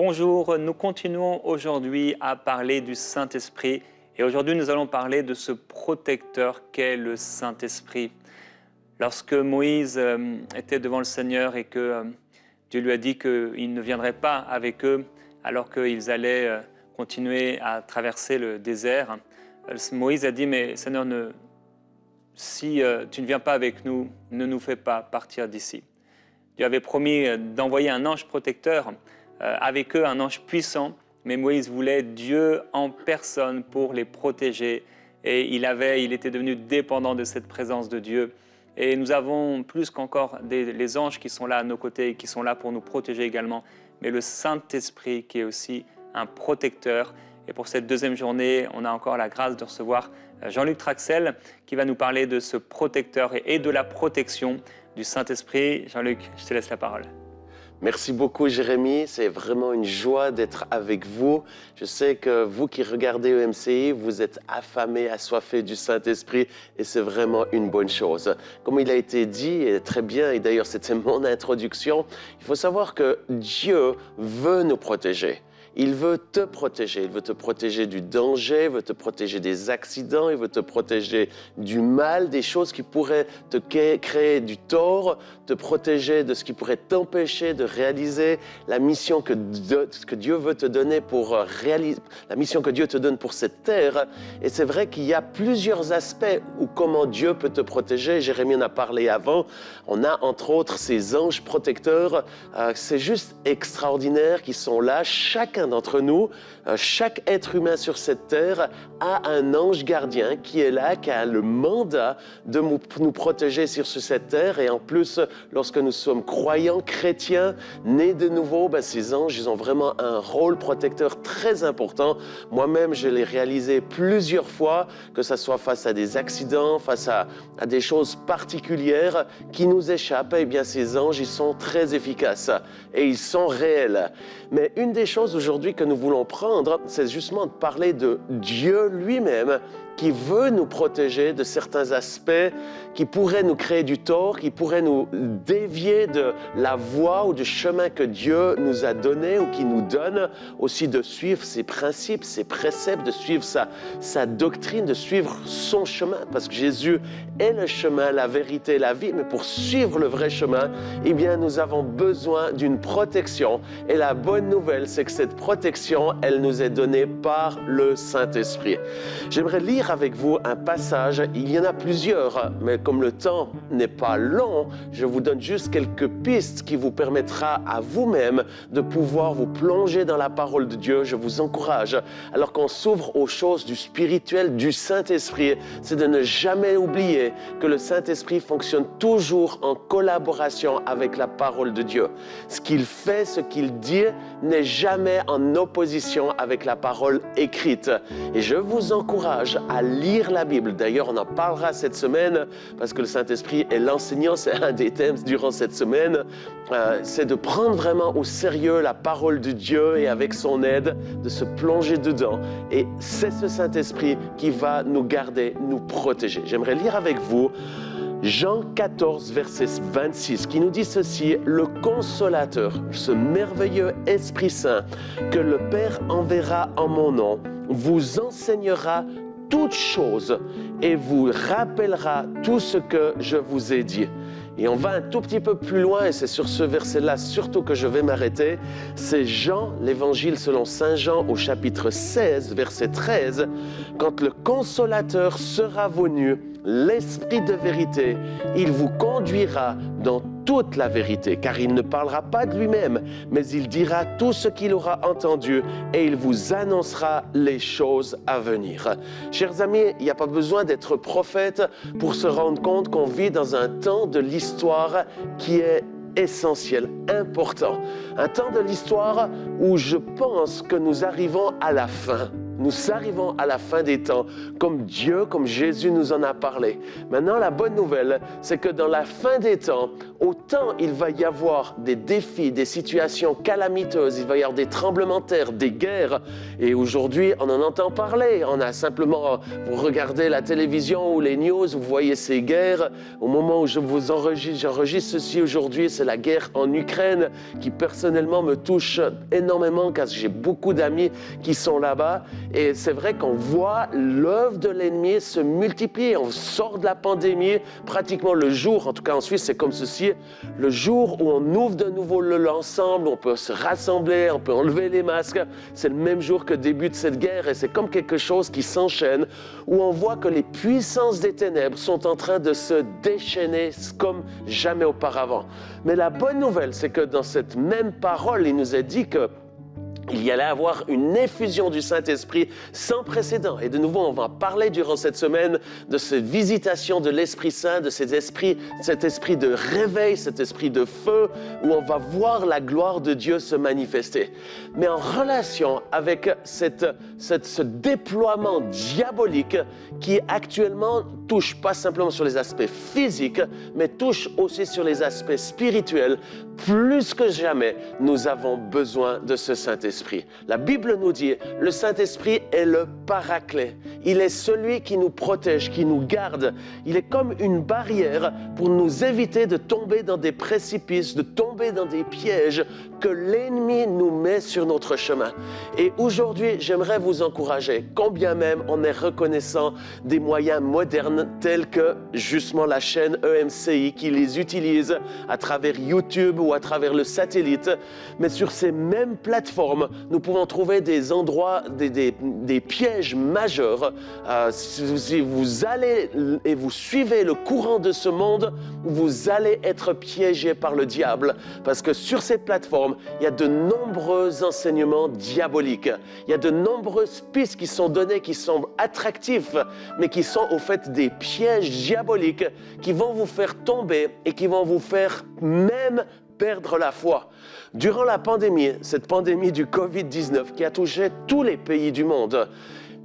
Bonjour, nous continuons aujourd'hui à parler du Saint-Esprit et aujourd'hui nous allons parler de ce protecteur qu'est le Saint-Esprit. Lorsque Moïse était devant le Seigneur et que Dieu lui a dit qu'il ne viendrait pas avec eux alors qu'ils allaient continuer à traverser le désert, Moïse a dit « Mais Seigneur, si tu ne viens pas avec nous, ne nous fais pas partir d'ici. » Dieu avait promis d'envoyer un ange protecteur avec eux, un ange puissant, mais Moïse voulait Dieu en personne pour les protéger et il était devenu dépendant de cette présence de Dieu. Et nous avons plus qu'encore les anges qui sont là à nos côtés et qui sont là pour nous protéger également, mais le Saint-Esprit qui est aussi un protecteur. Et pour cette deuxième journée, on a encore la grâce de recevoir Jean-Luc Traxel qui va nous parler de ce protecteur et de la protection du Saint-Esprit. Jean-Luc, je te laisse la parole. Merci beaucoup Jérémy, c'est vraiment une joie d'être avec vous. Je sais que vous qui regardez EMCI, vous êtes affamés, assoiffés du Saint-Esprit et c'est vraiment une bonne chose. Comme il a été dit, et très bien, et d'ailleurs c'était mon introduction, il faut savoir que Dieu veut nous protéger. Il veut te protéger du danger, il veut te protéger des accidents, il veut te protéger du mal, des choses qui pourraient te créer du tort, te protéger de ce qui pourrait t'empêcher de réaliser la mission que Dieu veut te donner pour réaliser, la mission que Dieu te donne pour cette terre. Et c'est vrai qu'il y a plusieurs aspects où comment Dieu peut te protéger. Jérémie en a parlé avant. On a entre autres ces anges protecteurs. C'est juste extraordinaire qu'ils sont là, chacun d'entre nous, chaque être humain sur cette terre a un ange gardien qui est là, qui a le mandat de nous protéger sur cette terre. Et en plus, lorsque nous sommes croyants, chrétiens, nés de nouveau, ces anges, ils ont vraiment un rôle protecteur très important. Moi-même, je l'ai réalisé plusieurs fois, que ce soit face à des accidents, face à des choses particulières qui nous échappent. Eh bien, ces anges, ils sont très efficaces et ils sont réels. Mais une des choses aujourd'hui que nous voulons prendre, c'est justement de parler de Dieu lui-même qui veut nous protéger de certains aspects qui pourraient nous créer du tort, qui pourraient nous dévier de la voie ou du chemin que Dieu nous a donné ou qui nous donne, aussi de suivre ses principes, ses préceptes, de suivre sa doctrine, de suivre son chemin, parce que Jésus est le chemin, la vérité, la vie, mais pour suivre le vrai chemin, eh bien, nous avons besoin d'une protection. Et la bonne nouvelle, c'est que cette protection, elle nous est donnée par le Saint-Esprit. J'aimerais lire avec vous un passage, il y en a plusieurs, mais comme le temps n'est pas long, je vous donne juste quelques pistes qui vous permettra à vous-même de pouvoir vous plonger dans la parole de Dieu. Je vous encourage, alors qu'on s'ouvre aux choses du spirituel, du Saint-Esprit, c'est de ne jamais oublier que le Saint-Esprit fonctionne toujours en collaboration avec la parole de Dieu. Ce qu'il fait, ce qu'il dit, n'est jamais en opposition avec la parole écrite. Et je vous encourage à lire la Bible. D'ailleurs, on en parlera cette semaine parce que le Saint-Esprit est l'enseignant, c'est un des thèmes durant cette semaine. C'est de prendre vraiment au sérieux la parole de Dieu et avec son aide, de se plonger dedans. Et c'est ce Saint-Esprit qui va nous garder, nous protéger. J'aimerais lire avec vous Jean 14, verset 26, qui nous dit ceci: « Le Consolateur, ce merveilleux Esprit Saint que le Père enverra en mon nom, vous enseignera toutes choses et vous rappellera tout ce que je vous ai dit. » Et on va un tout petit peu plus loin, et c'est sur ce verset-là surtout que je vais m'arrêter. C'est Jean, l'évangile selon saint Jean au chapitre 16, verset 13. « Quand le Consolateur sera venu, l'Esprit de vérité, il vous conduira dans toute la vérité, car il ne parlera pas de lui-même, mais il dira tout ce qu'il aura entendu et il vous annoncera les choses à venir. » Chers amis, il n'y a pas besoin d'être prophète pour se rendre compte qu'on vit dans un temps de l'histoire qui est essentiel, important. Un temps de l'histoire où je pense que nous arrivons à la fin. Nous arrivons à la fin des temps, comme Dieu, comme Jésus nous en a parlé. Maintenant, la bonne nouvelle, c'est que dans la fin des temps, autant il va y avoir des défis, des situations calamiteuses, il va y avoir des tremblements de terre, des guerres. Et aujourd'hui, on en entend parler. On a simplement, vous regardez la télévision ou les news, vous voyez ces guerres. Au moment où j'enregistre ceci aujourd'hui, c'est la guerre en Ukraine qui personnellement me touche énormément car j'ai beaucoup d'amis qui sont là-bas. Et c'est vrai qu'on voit l'œuvre de l'ennemi se multiplier. On sort de la pandémie pratiquement le jour, en tout cas en Suisse c'est comme ceci, le jour où on ouvre de nouveau l'ensemble, on peut se rassembler, on peut enlever les masques. C'est le même jour que débute cette guerre et c'est comme quelque chose qui s'enchaîne où on voit que les puissances des ténèbres sont en train de se déchaîner comme jamais auparavant. Mais la bonne nouvelle, c'est que dans cette même parole, il nous est dit que il y allait avoir une effusion du Saint-Esprit sans précédent. Et de nouveau, on va parler durant cette semaine de cette visitation de l'Esprit Saint, de cet esprit de réveil, cet esprit de feu, où on va voir la gloire de Dieu se manifester. Mais en relation avec ce déploiement diabolique qui actuellement touche pas simplement sur les aspects physiques, mais touche aussi sur les aspects spirituels, plus que jamais, nous avons besoin de ce Saint-Esprit. La Bible nous dit, le Saint-Esprit est le paraclet. Il est celui qui nous protège, qui nous garde. Il est comme une barrière pour nous éviter de tomber dans des précipices, de tomber dans des pièges que l'ennemi nous met sur notre chemin. Et aujourd'hui, j'aimerais vous encourager, combien même on est reconnaissant des moyens modernes tels que justement la chaîne EMCI qui les utilise à travers YouTube ou à travers le satellite. Mais sur ces mêmes plateformes, nous pouvons trouver des endroits, des pièges majeurs. Si vous allez et vous suivez le courant de ce monde, vous allez être piégé par le diable. Parce que sur ces plateformes, il y a de nombreux enseignements diaboliques. Il y a de nombreuses pistes qui sont données, qui semblent attractifs, mais qui sont au fait des pièges diaboliques qui vont vous faire tomber et qui vont vous faire même perdre la foi. Durant la pandémie, cette pandémie du Covid-19 qui a touché tous les pays du monde,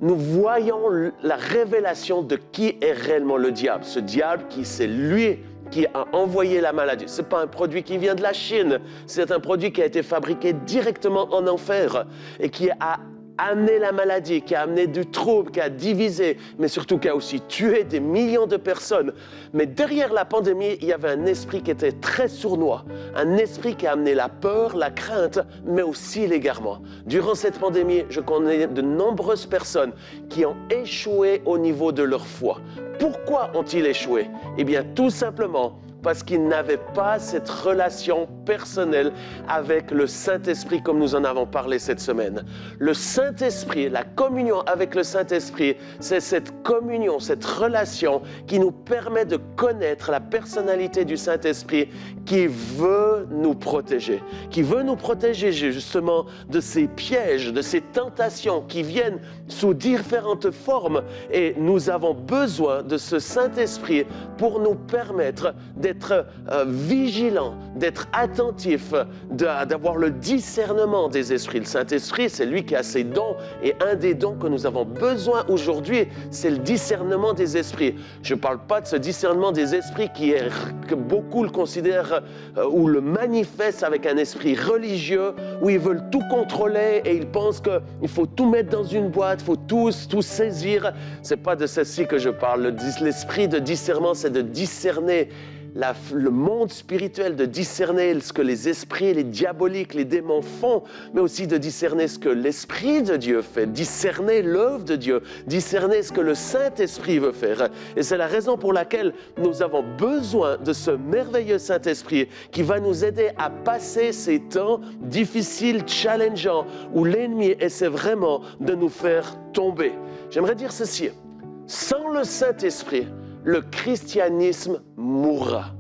nous voyons la révélation de qui est réellement le diable. Ce diable c'est lui qui a envoyé la maladie. Ce n'est pas un produit qui vient de la Chine, c'est un produit qui a été fabriqué directement en enfer et qui a amené la maladie, qui a amené du trouble, qui a divisé, mais surtout qui a aussi tué des millions de personnes. Mais derrière la pandémie, il y avait un esprit qui était très sournois, un esprit qui a amené la peur, la crainte, mais aussi l'égarement. Durant cette pandémie, je connais de nombreuses personnes qui ont échoué au niveau de leur foi. Pourquoi ont-ils échoué? Eh bien, tout simplement parce qu'ils n'avaient pas cette relation personnelle avec le Saint-Esprit comme nous en avons parlé cette semaine. Le Saint-Esprit, la communion avec le Saint-Esprit, c'est cette communion, cette relation qui nous permet de connaître la personnalité du Saint-Esprit qui veut nous protéger justement de ces pièges, de ces tentations qui viennent sous différentes formes. Et nous avons besoin de ce Saint-Esprit pour nous permettre d'être vigilants, d'être attentifs, d'avoir le discernement des esprits. Le Saint-Esprit, c'est lui qui a ses dons et un des dons que nous avons besoin aujourd'hui, c'est le discernement des esprits. Je ne parle pas de ce discernement des esprits que beaucoup le considèrent ou le manifestent avec un esprit religieux où ils veulent tout contrôler et ils pensent qu'il faut tout mettre dans une boîte, il faut tout saisir. Ce n'est pas de ceci que je parle. L'esprit de discernement, c'est de discerner le monde spirituel, de discerner ce que les esprits, les diaboliques, les démons font, mais aussi de discerner ce que l'Esprit de Dieu fait, discerner l'œuvre de Dieu, discerner ce que le Saint-Esprit veut faire. Et c'est la raison pour laquelle nous avons besoin de ce merveilleux Saint-Esprit qui va nous aider à passer ces temps difficiles, challengeants, où l'ennemi essaie vraiment de nous faire tomber. J'aimerais dire ceci, sans le Saint-Esprit, le christianisme mourra.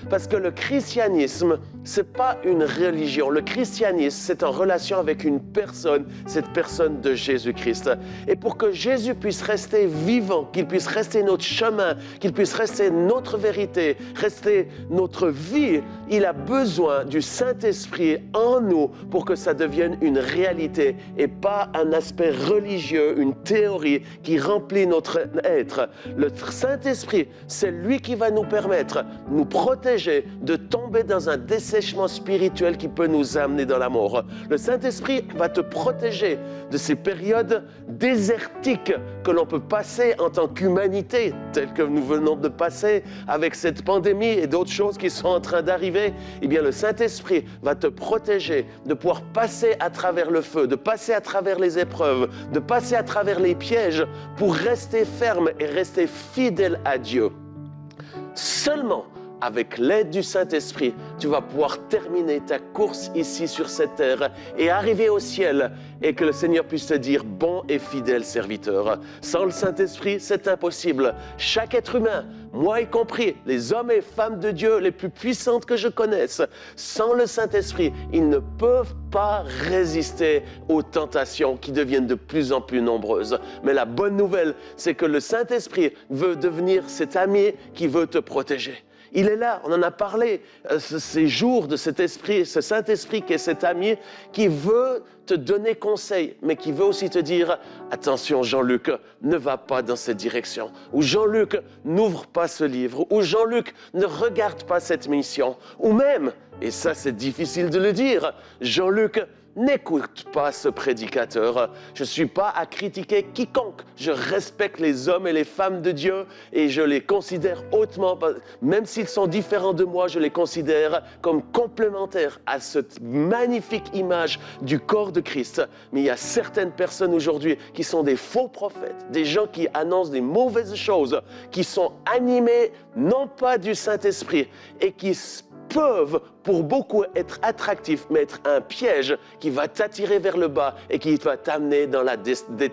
Parce que le christianisme c'est pas une religion. Le christianisme, c'est en relation avec une personne, cette personne de Jésus-Christ. Et pour que Jésus puisse rester vivant, qu'il puisse rester notre chemin, qu'il puisse rester notre vérité, rester notre vie, il a besoin du Saint-Esprit en nous pour que ça devienne une réalité et pas un aspect religieux, une théorie qui remplit notre être. Le Saint-Esprit, c'est lui qui va nous permettre, nous protéger de tomber dans un dessèchement spirituel qui peut nous amener dans la mort. Le Saint-Esprit va te protéger de ces périodes désertiques que l'on peut passer en tant qu'humanité, telles que nous venons de passer avec cette pandémie et d'autres choses qui sont en train d'arriver. Eh bien, le Saint-Esprit va te protéger de pouvoir passer à travers le feu, de passer à travers les épreuves, de passer à travers les pièges pour rester ferme et rester fidèle à Dieu. Seulement avec l'aide du Saint-Esprit, tu vas pouvoir terminer ta course ici sur cette terre et arriver au ciel et que le Seigneur puisse te dire « bon et fidèle serviteur ». Sans le Saint-Esprit, c'est impossible. Chaque être humain, moi y compris, les hommes et femmes de Dieu les plus puissantes que je connaisse, sans le Saint-Esprit, ils ne peuvent pas résister aux tentations qui deviennent de plus en plus nombreuses. Mais la bonne nouvelle, c'est que le Saint-Esprit veut devenir cet ami qui veut te protéger. Il est là, on en a parlé ces jours de cet esprit, ce Saint-Esprit qui est cet ami qui veut te donner conseil, mais qui veut aussi te dire « Attention Jean-Luc, ne va pas dans cette direction » ou « Jean-Luc, n'ouvre pas ce livre » ou « Jean-Luc, ne regarde pas cette mission » ou même, et ça c'est difficile de le dire, « Jean-Luc, n'écoute pas ce prédicateur. Je ne suis pas à critiquer quiconque. Je respecte les hommes et les femmes de Dieu et je les considère hautement, même s'ils sont différents de moi, je les considère comme complémentaires à cette magnifique image du corps de Christ. Mais il y a certaines personnes aujourd'hui qui sont des faux prophètes, des gens qui annoncent des mauvaises choses, qui sont animés non pas du Saint-Esprit et qui peuvent pour beaucoup être attractifs, mais être un piège qui va t'attirer vers le bas et qui va t'amener dans la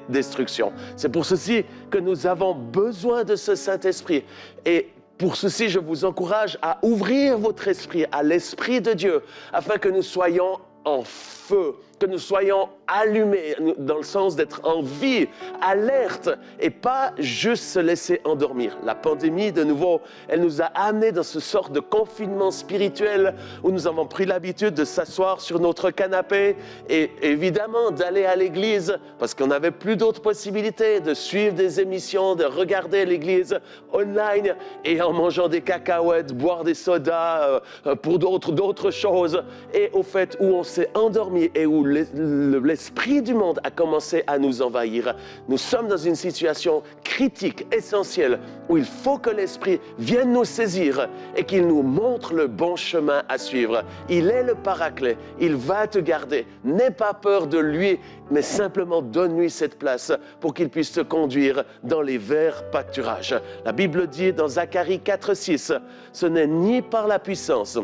destruction. C'est pour ceci que nous avons besoin de ce Saint-Esprit. Et pour ceci, je vous encourage à ouvrir votre esprit à l'Esprit de Dieu afin que nous soyons en feu, que nous soyons allumés, dans le sens d'être en vie, alerte, et pas juste se laisser endormir. La pandémie, de nouveau, elle nous a amenés dans ce sort de confinement spirituel où nous avons pris l'habitude de s'asseoir sur notre canapé et évidemment d'aller à l'église parce qu'on n'avait plus d'autres possibilités de suivre des émissions, de regarder l'église online et en mangeant des cacahuètes, boire des sodas pour d'autres choses. Et au fait, où on s'est endormi et où l'esprit du monde a commencé à nous envahir. Nous sommes dans une situation critique, essentielle, où il faut que l'esprit vienne nous saisir et qu'il nous montre le bon chemin à suivre. Il est le paraclet, il va te garder. N'aie pas peur de lui, mais simplement donne-lui cette place pour qu'il puisse te conduire dans les verts pâturages. La Bible dit dans Zacharie 4:6, ce n'est ni par la puissance,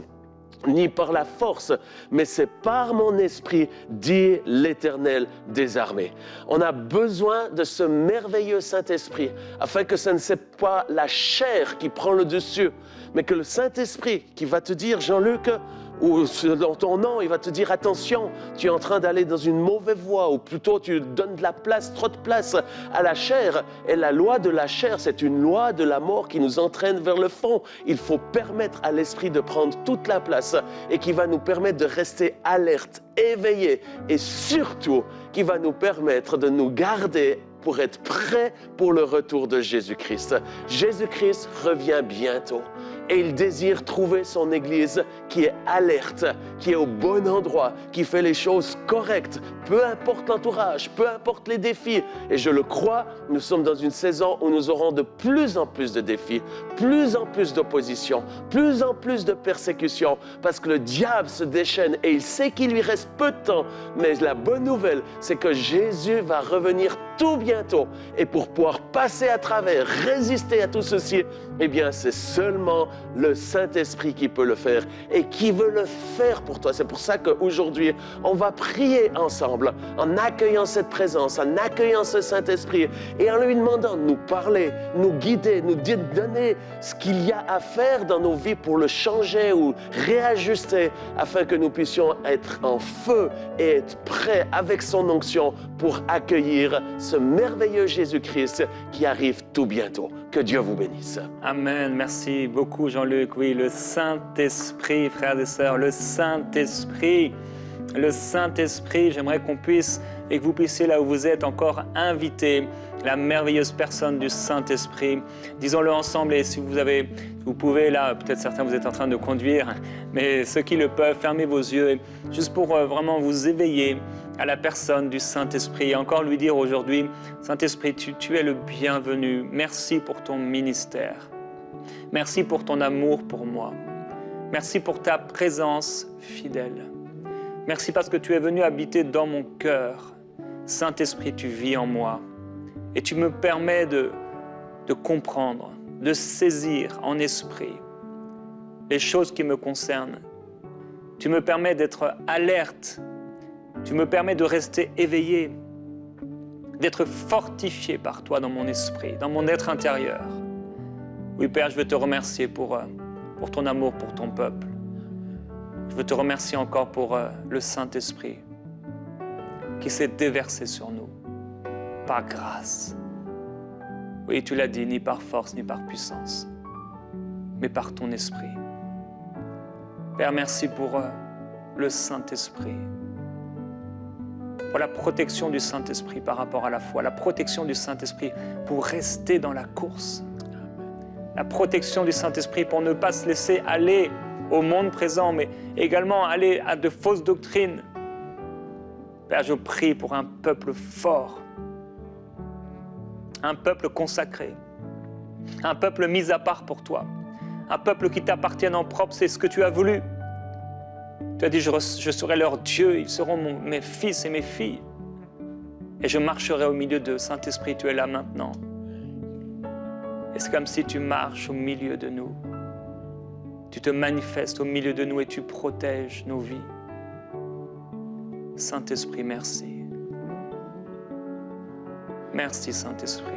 ni par la force, mais c'est par mon esprit, dit l'Éternel des armées. On a besoin de ce merveilleux Saint-Esprit, afin que ce ne soit pas la chair qui prend le dessus, mais que le Saint-Esprit qui va te dire, Jean-Luc, ou dans ton nom, il va te dire attention, tu es en train d'aller dans une mauvaise voie, ou plutôt tu donnes de la place, trop de place à la chair. Et la loi de la chair, c'est une loi de la mort qui nous entraîne vers le fond. Il faut permettre à l'esprit de prendre toute la place et qui va nous permettre de rester alerte, éveillé et surtout qui va nous permettre de nous garder pour être prêts pour le retour de Jésus-Christ. Jésus-Christ revient bientôt. Et il désire trouver son Église qui est alerte, qui est au bon endroit, qui fait les choses correctes, peu importe l'entourage, peu importe les défis. Et je le crois, nous sommes dans une saison où nous aurons de plus en plus de défis, plus en plus d'opposition, plus en plus de persécutions, parce que le diable se déchaîne et il sait qu'il lui reste peu de temps. Mais la bonne nouvelle, c'est que Jésus va revenir tout bientôt. Et pour pouvoir passer à travers, résister à tout ceci, eh bien, c'est seulement le Saint-Esprit qui peut le faire et qui veut le faire pour toi. C'est pour ça qu'aujourd'hui, on va prier ensemble en accueillant cette présence, en accueillant ce Saint-Esprit et en lui demandant de nous parler, nous guider, nous donner ce qu'il y a à faire dans nos vies pour le changer ou réajuster afin que nous puissions être en feu et être prêts avec son onction pour accueillir ce merveilleux Jésus-Christ qui arrive tout bientôt. Que Dieu vous bénisse. Amen. Merci beaucoup, Jean-Luc. Oui, le Saint-Esprit, frères et sœurs, le Saint-Esprit. Le Saint-Esprit, j'aimerais qu'on puisse, et que vous puissiez, là où vous êtes, encore inviter la merveilleuse personne du Saint-Esprit. Disons-le ensemble, et si vous pouvez, là, peut-être certains vous êtes en train de conduire, mais ceux qui le peuvent, fermez vos yeux, juste pour vraiment vous éveiller à la personne du Saint-Esprit. Et encore lui dire aujourd'hui, Saint-Esprit, tu es le bienvenu. Merci pour ton ministère. Merci pour ton amour pour moi. Merci pour ta présence fidèle. Merci parce que tu es venu habiter dans mon cœur. Saint-Esprit, tu vis en moi et tu me permets de comprendre, de saisir en esprit les choses qui me concernent. Tu me permets d'être alerte. Tu me permets de rester éveillé, d'être fortifié par toi dans mon esprit, dans mon être intérieur. Oui, Père, je veux te remercier pour ton amour pour ton peuple. Je veux te remercier encore pour le Saint-Esprit qui s'est déversé sur nous, par grâce. Oui, tu l'as dit, ni par force, ni par puissance, mais par ton esprit. Père, merci pour le Saint-Esprit, pour la protection du Saint-Esprit par rapport à la foi, la protection du Saint-Esprit pour rester dans la course, la protection du Saint-Esprit pour ne pas se laisser aller au monde présent, mais également aller à de fausses doctrines. Père, je prie pour un peuple fort, un peuple consacré, un peuple mis à part pour toi, un peuple qui t'appartienne en propre, c'est ce que tu as voulu. Tu as dit, je serai leur Dieu, ils seront mes fils et mes filles. Et je marcherai au milieu d'eux. Saint-Esprit, tu es là maintenant. Et c'est comme si tu marches au milieu de nous. Tu te manifestes au milieu de nous et tu protèges nos vies. Saint-Esprit, merci. Merci, Saint-Esprit.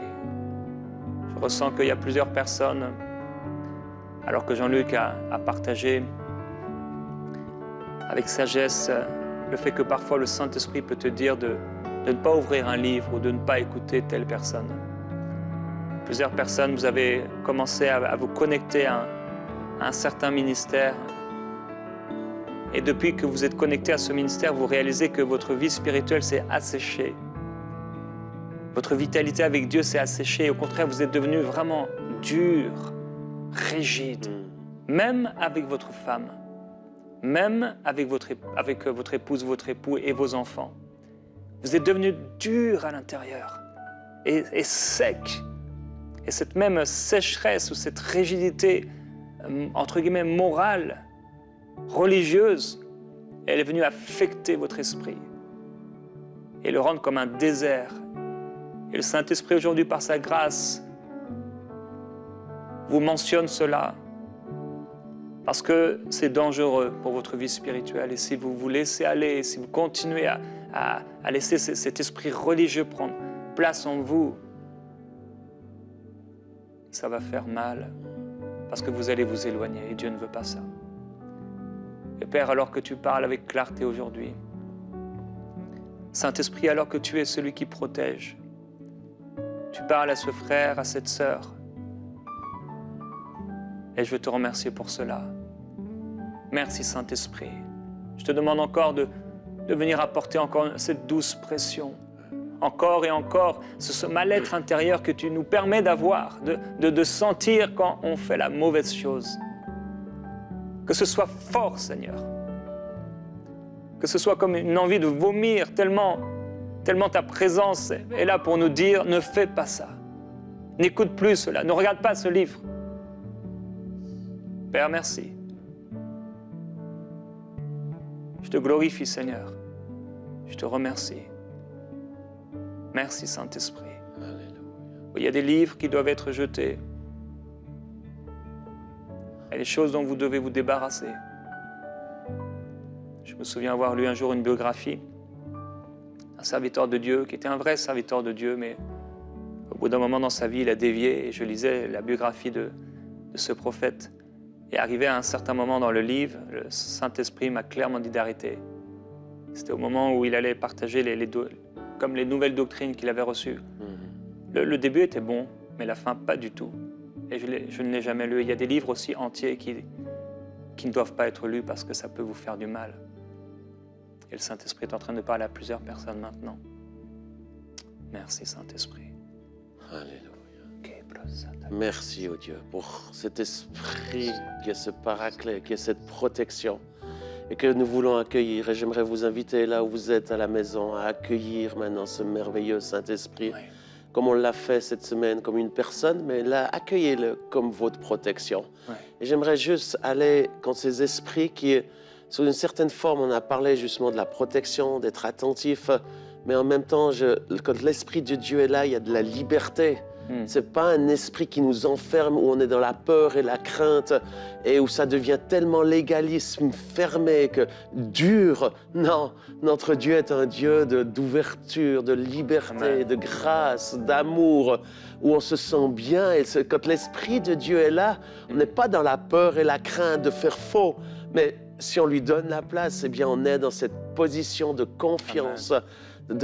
Je ressens qu'il y a plusieurs personnes, alors que Jean-Luc a partagé avec sagesse le fait que parfois le Saint-Esprit peut te dire de ne pas ouvrir un livre ou de ne pas écouter telle personne. Plusieurs personnes, vous avez commencé à vous connecter à un certain ministère. Et depuis que vous êtes connecté à ce ministère, vous réalisez que votre vie spirituelle s'est asséchée. Votre vitalité avec Dieu s'est asséchée. Et au contraire, vous êtes devenu vraiment dur, rigide, même avec votre femme, même avec votre épouse, votre époux et vos enfants. Vous êtes devenu dur à l'intérieur et sec. Et cette même sécheresse ou cette rigidité, entre guillemets, morale, religieuse, elle est venue affecter votre esprit et le rendre comme un désert. Et le Saint-Esprit aujourd'hui, par sa grâce, vous mentionne cela parce que c'est dangereux pour votre vie spirituelle. Et si vous vous laissez aller, si vous continuez à laisser cet esprit religieux prendre place en vous, ça va faire mal parce que vous allez vous éloigner et Dieu ne veut pas ça. Et Père, alors que tu parles avec clarté aujourd'hui, Saint-Esprit, alors que tu es celui qui protège, tu parles à ce frère, à cette sœur, et je veux te remercier pour cela. Merci Saint-Esprit. Je te demande encore de venir apporter encore cette douce pression, encore et encore, ce mal-être intérieur que tu nous permets d'avoir, de sentir quand on fait la mauvaise chose. Que ce soit fort, Seigneur. Que ce soit comme une envie de vomir, tellement ta présence est là pour nous dire, ne fais pas ça. N'écoute plus cela, ne regarde pas ce livre. Père, merci. Je te glorifie, Seigneur. Je te remercie. Merci Saint-Esprit. Alléluia. Il y a des livres qui doivent être jetés. Il y a des choses dont vous devez vous débarrasser. Je me souviens avoir lu un jour une biographie d'un serviteur de Dieu qui était un vrai serviteur de Dieu, mais au bout d'un moment dans sa vie, il a dévié. Et je lisais la biographie de ce prophète. Et arrivé à un certain moment dans le livre, le Saint-Esprit m'a clairement dit d'arrêter. C'était au moment où il allait partager comme les nouvelles doctrines qu'il avait reçues. Le début était bon, mais la fin pas du tout. Et je ne l'ai jamais lu. Il y a des livres aussi entiers qui ne doivent pas être lus parce que ça peut vous faire du mal. Et le Saint-Esprit est en train de parler à plusieurs personnes maintenant. Merci Saint-Esprit. Alléluia. Merci, oh Dieu, pour cet esprit qui est ce paraclet, qui est cette protection et que nous voulons accueillir. Et j'aimerais vous inviter là où vous êtes à la maison à accueillir maintenant ce merveilleux Saint-Esprit. Oui. Comme on l'a fait cette semaine, comme une personne, mais là, accueillez-le comme votre protection. Oui. Et j'aimerais juste aller contre ces esprits qui, sous une certaine forme, on a parlé justement de la protection, d'être attentif, mais en même temps, quand l'Esprit de Dieu est là, il y a de la liberté. Ce n'est pas un esprit qui nous enferme, où on est dans la peur et la crainte, et où ça devient tellement légalisme, fermé, dur. Non, notre Dieu est un Dieu d'ouverture, de liberté, Amen. De grâce, d'amour, où on se sent bien. Et quand l'Esprit de Dieu est là, on n'est pas dans la peur et la crainte de faire faux, mais si on lui donne la place, eh bien on est dans cette position de confiance, Amen.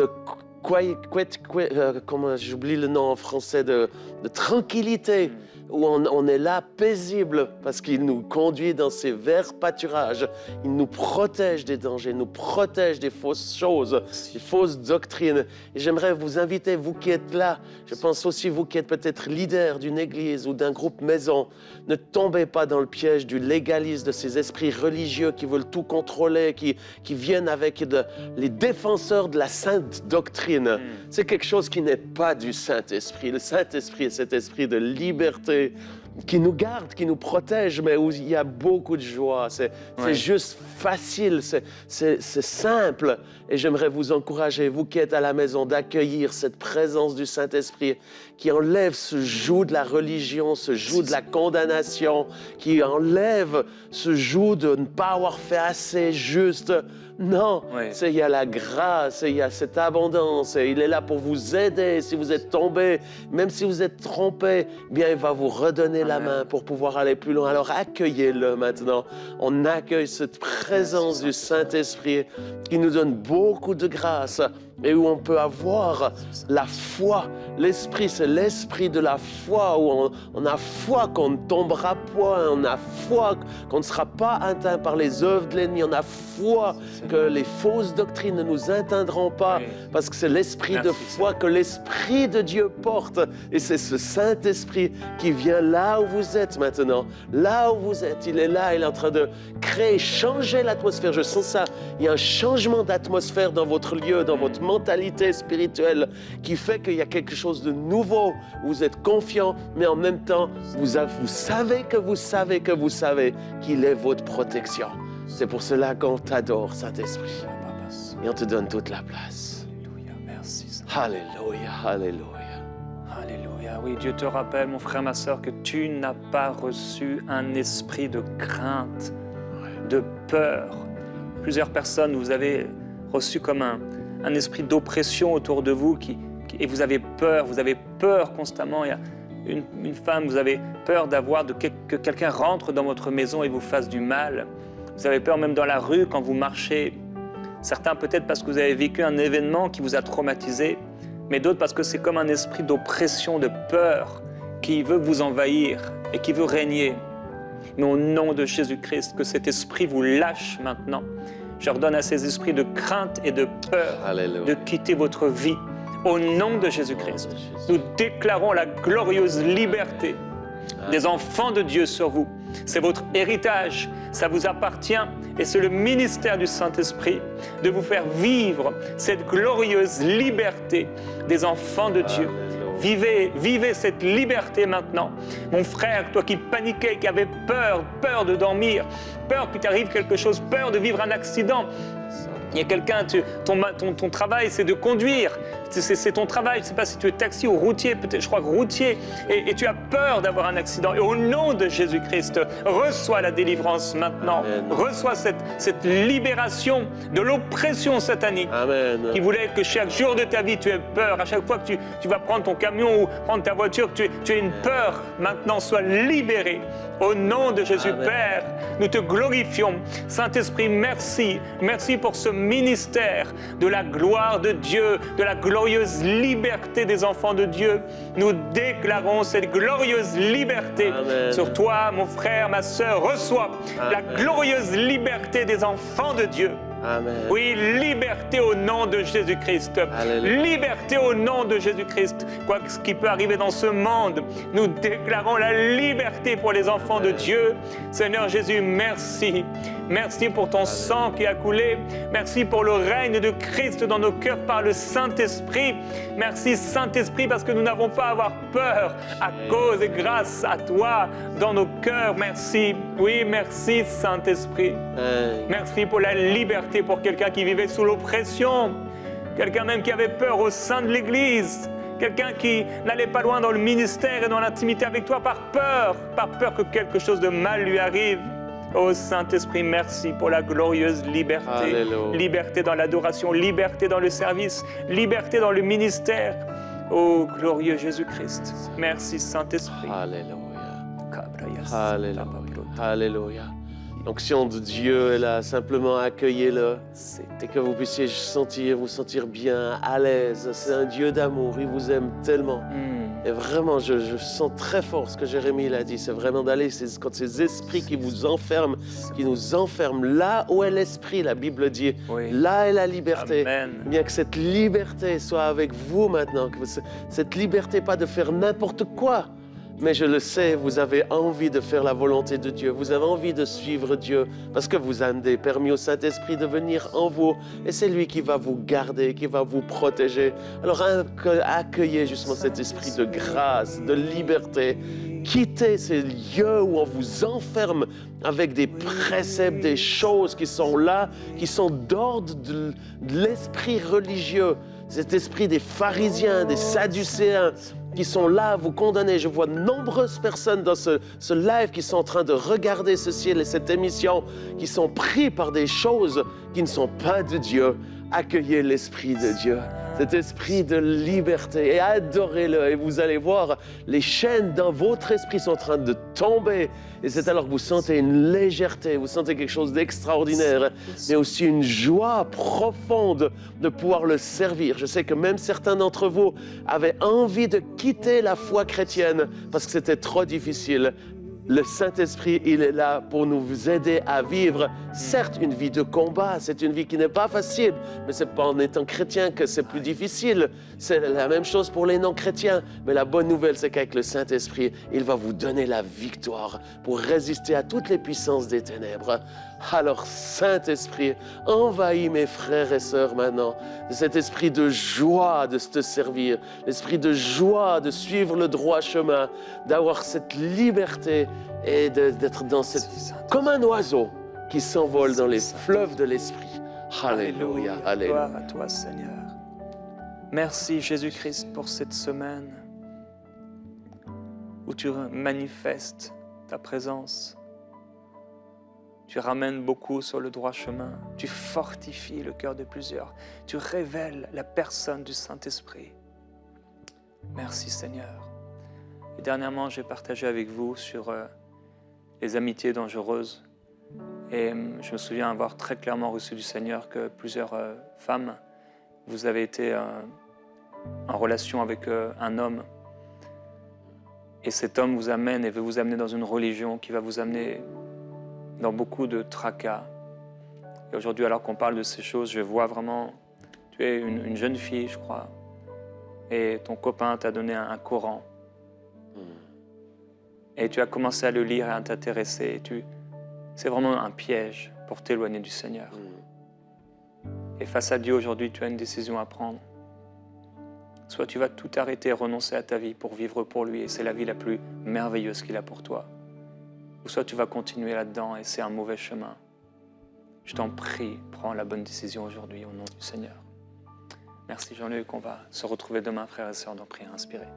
Comment j'oublie le nom en français, de tranquillité, où on est là paisible parce qu'il nous conduit dans ses verts pâturages. Il nous protège des dangers, nous protège des fausses choses, des fausses doctrines. Et j'aimerais vous inviter, vous qui êtes là, je pense aussi vous qui êtes peut-être leader d'une église ou d'un groupe maison, ne tombez pas dans le piège du légalisme de ces esprits religieux qui veulent tout contrôler, qui viennent avec les défenseurs de la sainte doctrine. C'est quelque chose qui n'est pas du Saint-Esprit. Le Saint-Esprit est cet esprit de liberté qui nous garde, qui nous protège, mais où il y a beaucoup de joie. C'est juste facile, c'est simple. Et j'aimerais vous encourager, vous qui êtes à la maison, d'accueillir cette présence du Saint-Esprit qui enlève ce joug de la religion, ce joug de la condamnation, qui enlève ce joug de ne pas avoir fait assez juste. Non, il y a la grâce, il y a cette abondance, et il est là pour vous aider si vous êtes tombé, même si vous êtes trompé, bien il va vous redonner la main pour pouvoir aller plus loin. Alors accueillez-le maintenant. On accueille cette présence du Saint-Esprit qui nous donne beaucoup de grâce et où on peut avoir la foi. L'Esprit, c'est l'esprit de la foi, où on a foi qu'on ne tombera point, on a foi qu'on ne sera pas atteint par les œuvres de l'ennemi, on a foi que les fausses doctrines ne nous atteindront pas, parce que c'est l'esprit de foi que l'Esprit de Dieu porte. Et c'est ce Saint-Esprit qui vient là où vous êtes maintenant, là où vous êtes. Il est là, il est en train de créer, changer l'atmosphère. Je sens ça. Il y a un changement d'atmosphère dans votre lieu, dans votre mentalité spirituelle, qui fait qu'il y a quelque chose de nouveau. Vous êtes confiant, mais en même temps, vous savez que vous savez que vous savez qu'il est votre protection. C'est pour cela qu'on t'adore, Saint-Esprit. Et on te donne toute la place. Alléluia, merci. Alléluia, alléluia. Alléluia. Oui, Dieu te rappelle, mon frère, ma sœur, que tu n'as pas reçu un esprit de crainte, de peur. Plusieurs personnes, vous avez reçu comme un esprit d'oppression autour de vous et vous avez peur constamment. Il y a une femme, vous avez peur que quelqu'un rentre dans votre maison et vous fasse du mal. Vous avez peur même dans la rue quand vous marchez. Certains peut-être parce que vous avez vécu un événement qui vous a traumatisé, mais d'autres parce que c'est comme un esprit d'oppression, de peur qui veut vous envahir et qui veut régner. Mais au nom de Jésus-Christ, que cet esprit vous lâche maintenant. Je ordonne à ces esprits de crainte et de peur de quitter votre vie. Au nom de Jésus-Christ, nous déclarons la glorieuse liberté des enfants de Dieu sur vous. C'est votre héritage, ça vous appartient et c'est le ministère du Saint-Esprit de vous faire vivre cette glorieuse liberté des enfants de Dieu. Vivez cette liberté maintenant. Mon frère, toi qui paniquais, qui avais peur de dormir, peur qu'il t'arrive quelque chose, peur de vivre un accident, Il y a quelqu'un, ton travail, c'est de conduire. C'est ton travail. Je ne sais pas si tu es taxi ou routier, peut-être, je crois que routier. Et tu as peur d'avoir un accident. Et au nom de Jésus-Christ, reçois la délivrance maintenant. Amen. Reçois cette libération de l'oppression satanique. Amen. Qui voulait que chaque jour de ta vie, tu aies peur. À chaque fois que tu vas prendre ton camion ou prendre ta voiture, que tu aies une peur. Maintenant, sois libéré. Au nom de Jésus, Amen. Père, nous te glorifions. Saint-Esprit, merci. Merci pour ce ministère de la gloire de Dieu, de la glorieuse liberté des enfants de Dieu. Nous déclarons cette glorieuse liberté Amen. sur toi, mon frère, ma sœur. Reçois la Amen. glorieuse liberté des enfants de Dieu. Amen. Oui, liberté au nom de Jésus-Christ. Alléluia. Liberté au nom de Jésus-Christ. Quoi que ce qui peut arriver dans ce monde, nous déclarons la liberté pour les enfants de Dieu. Seigneur Jésus, merci. Merci pour ton sang qui a coulé. Merci pour le règne de Christ dans nos cœurs par le Saint-Esprit. Merci Saint-Esprit parce que nous n'avons pas à avoir peur à cause et grâce à toi dans nos cœurs. Merci. Oui, merci Saint-Esprit. Amen. Merci pour la liberté pour quelqu'un qui vivait sous l'oppression, quelqu'un même qui avait peur au sein de l'Église, quelqu'un qui n'allait pas loin dans le ministère et dans l'intimité avec toi par peur que quelque chose de mal lui arrive. Oh Saint-Esprit, merci pour la glorieuse liberté. Alléluia. Liberté dans l'adoration, liberté dans le service, liberté dans le ministère. Oh glorieux Jésus-Christ, merci Saint-Esprit. Alléluia. Alléluia. Alléluia. L'onction de Dieu est là, simplement accueillez-le. Et que vous puissiez vous sentir bien, à l'aise. C'est un Dieu d'amour, il vous aime tellement. Et vraiment, je sens très fort ce que Jérémie l'a dit. C'est vraiment d'aller, quand ces esprits qui vous enferment, qui nous enferment, là où est l'esprit, la Bible dit, Oui. là est la liberté. Amen. Bien que cette liberté soit avec vous maintenant, que cette liberté pas de faire n'importe quoi, mais je le sais, vous avez envie de faire la volonté de Dieu, vous avez envie de suivre Dieu, parce que vous avez permis au Saint-Esprit de venir en vous, et c'est lui qui va vous garder, qui va vous protéger. Alors accueillez justement cet esprit de grâce, de liberté. Quittez ces lieux où on vous enferme avec des préceptes, des choses qui sont là, qui sont d'ordre de l'esprit religieux, cet esprit des pharisiens, des sadducéens, qui sont là à vous condamner. Je vois de nombreuses personnes dans ce live qui sont en train de regarder ceci et cette émission, qui sont pris par des choses qui ne sont pas de Dieu. Accueillez l'Esprit de Dieu, cet esprit de liberté, et adorez-le. Et vous allez voir, les chaînes dans votre esprit sont en train de tomber. Et c'est alors que vous sentez une légèreté, vous sentez quelque chose d'extraordinaire, mais aussi une joie profonde de pouvoir le servir. Je sais que même certains d'entre vous avaient envie de quitter la foi chrétienne parce que c'était trop difficile. Le Saint-Esprit, il est là pour nous aider à vivre, certes, une vie de combat. C'est une vie qui n'est pas facile, mais ce n'est pas en étant chrétien que c'est plus difficile. C'est la même chose pour les non-chrétiens. Mais la bonne nouvelle, c'est qu'avec le Saint-Esprit, il va vous donner la victoire pour résister à toutes les puissances des ténèbres. Alors, Saint-Esprit, envahis mes frères et sœurs maintenant de cet esprit de joie de te servir, l'esprit de joie de suivre le droit chemin, d'avoir cette liberté et d'être dans cette... comme un oiseau qui s'envole dans les fleuves de l'esprit. Alléluia, alléluia. Gloire à toi, Seigneur. Merci, Jésus-Christ, pour cette semaine où tu manifestes ta présence. Tu ramènes beaucoup sur le droit chemin. Tu fortifies le cœur de plusieurs. Tu révèles la personne du Saint-Esprit. Merci, Seigneur. Et dernièrement, j'ai partagé avec vous sur les amitiés dangereuses. Et je me souviens avoir très clairement reçu du Seigneur que plusieurs femmes, vous avez été en relation avec un homme. Et cet homme vous amène et veut vous amener dans une religion qui va vous amener dans beaucoup de tracas. Et aujourd'hui, alors qu'on parle de ces choses, je vois vraiment, tu es une jeune fille, je crois, et ton copain t'a donné un Coran. Et tu as commencé à le lire et à t'intéresser. C'est vraiment un piège pour t'éloigner du Seigneur. Et face à Dieu, aujourd'hui, tu as une décision à prendre. Soit tu vas tout arrêter et renoncer à ta vie pour vivre pour lui, et c'est la vie la plus merveilleuse qu'il a pour toi. Ou soit tu vas continuer là-dedans, et c'est un mauvais chemin. Je t'en prie, prends la bonne décision aujourd'hui au nom du Seigneur. Merci Jean-Luc, on va se retrouver demain, frères et sœurs, dans Prière inspirée.